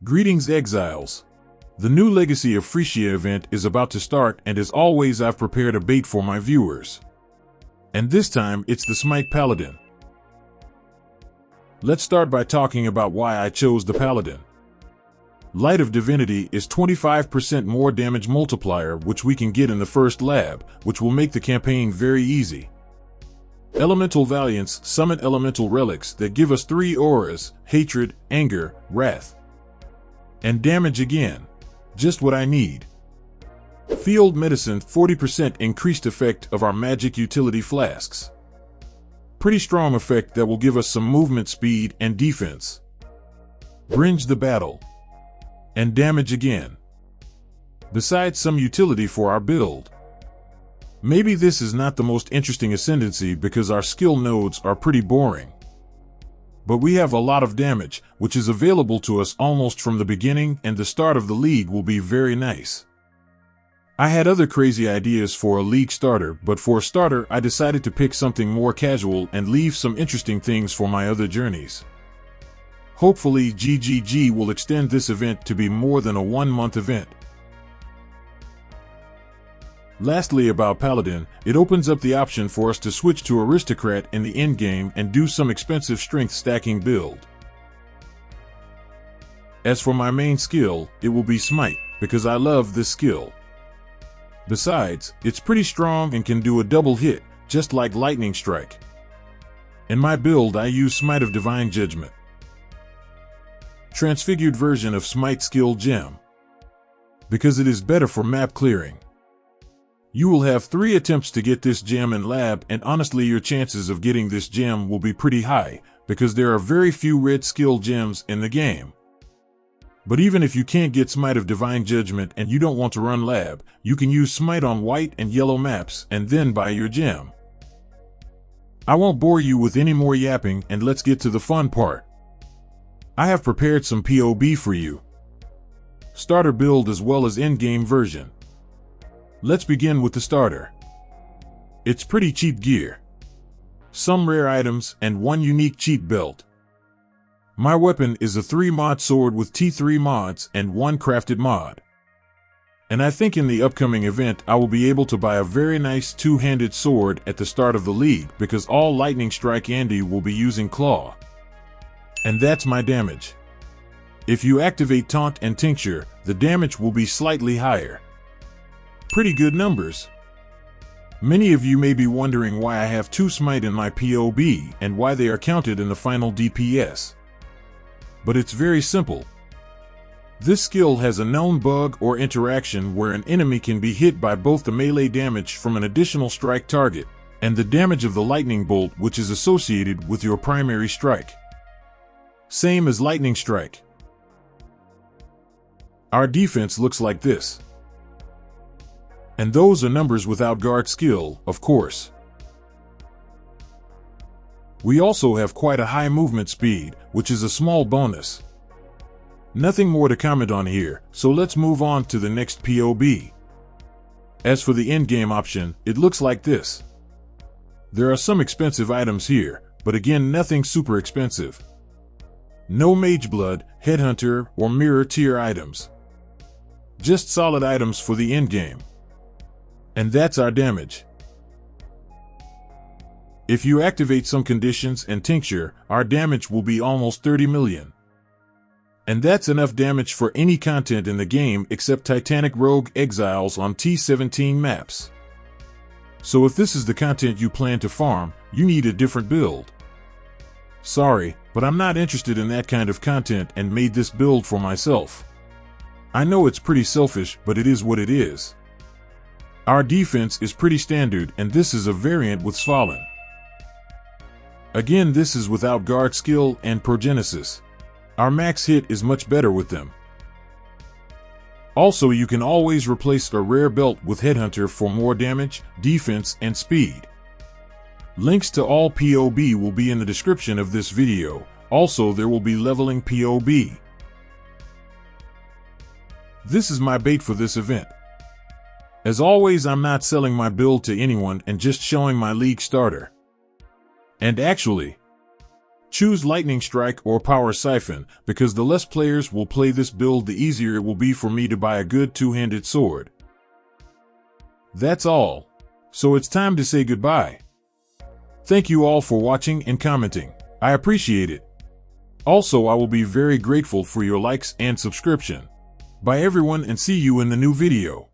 Greetings, exiles. The new Legacy of Phrecia event is about to start, and as always I've prepared a bait for my viewers. And this time it's the Smite Paladin. Let's start by talking about why I chose the Paladin. Light of Divinity is 25% more damage multiplier, which we can get in the first lab, which will make the campaign very easy. Elemental Valiance summon elemental relics that give us 3 auras: hatred, anger, wrath. And damage again. Just what I need. Field Medicine 40% increased effect of our magic utility flasks. Pretty strong effect that will give us some movement speed and defense. Bringe the battle. And damage again. Besides some utility for our build. Maybe this is not the most interesting ascendancy because our skill nodes are pretty boring. But we have a lot of damage, which is available to us almost from the beginning, and the start of the league will be very nice. I had other crazy ideas for a league starter, but for a starter I decided to pick something more casual and leave some interesting things for my other journeys. Hopefully GGG will extend this event to be more than a 1-month event. Lastly, about Paladin, it opens up the option for us to switch to Aristocrat in the endgame and do some expensive strength stacking build. As for my main skill, it will be Smite, because I love this skill. Besides, it's pretty strong and can do a double hit, just like Lightning Strike. In my build I use Smite of Divine Judgment. Transfigured version of Smite skill gem. Because it is better for map clearing. You will have 3 attempts to get this gem in lab, and honestly your chances of getting this gem will be pretty high, because there are very few red skill gems in the game. But even if you can't get Smite of Divine Judgment and you don't want to run lab, you can use Smite on white and yellow maps and then buy your gem. I won't bore you with any more yapping, and let's get to the fun part. I have prepared some POB for you. Starter build as well as endgame version. Let's begin with the starter. It's pretty cheap gear. Some rare items and 1 unique cheat belt. My weapon is a 3-mod sword with T3 mods and 1 crafted mod. And I think in the upcoming event I will be able to buy a very nice 2-handed sword at the start of the league, because all Lightning Strike Andy will be using claw. And that's my damage. If you activate Taunt and Tincture, the damage will be slightly higher. Pretty good numbers. Many of you may be wondering why I have 2 Smite in my POB and why they are counted in the final DPS. But it's very simple. This skill has a known bug or interaction where an enemy can be hit by both the melee damage from an additional strike target and the damage of the lightning bolt, which is associated with your primary strike. Same as Lightning Strike. Our defense looks like this. And those are numbers without guard skill, of course. We also have quite a high movement speed, which is a small bonus. Nothing more to comment on here, so let's move on to the next POB. As for the endgame option, it looks like this. There are some expensive items here, but again nothing super expensive. No Mage Blood, Headhunter, or Mirror tier items. Just solid items for the endgame. And that's our damage. If you activate some conditions and tincture, our damage will be almost 30 million. And that's enough damage for any content in the game except Titanic Rogue Exiles on T17 maps. So if this is the content you plan to farm, you need a different build. Sorry, but I'm not interested in that kind of content and made this build for myself. I know it's pretty selfish, but it is what it is. Our defense is pretty standard, and this is a variant with Svalin. Again, this is without guard skill and progenesis. Our max hit is much better with them. Also, you can always replace a rare belt with Headhunter for more damage, defense, and speed. Links to all POB will be in the description of this video. Also, there will be leveling POB. This is my bait for this event. As always, I'm not selling my build to anyone and just showing my league starter. And actually, Choose Lightning Strike or Power Siphon, because the less players will play this build, the easier it will be for me to buy a good two-handed sword. That's all. So it's time to say goodbye. Thank you all for watching and commenting. I appreciate it. Also, I will be very grateful for your likes and subscription. Bye everyone, and see you in the new video.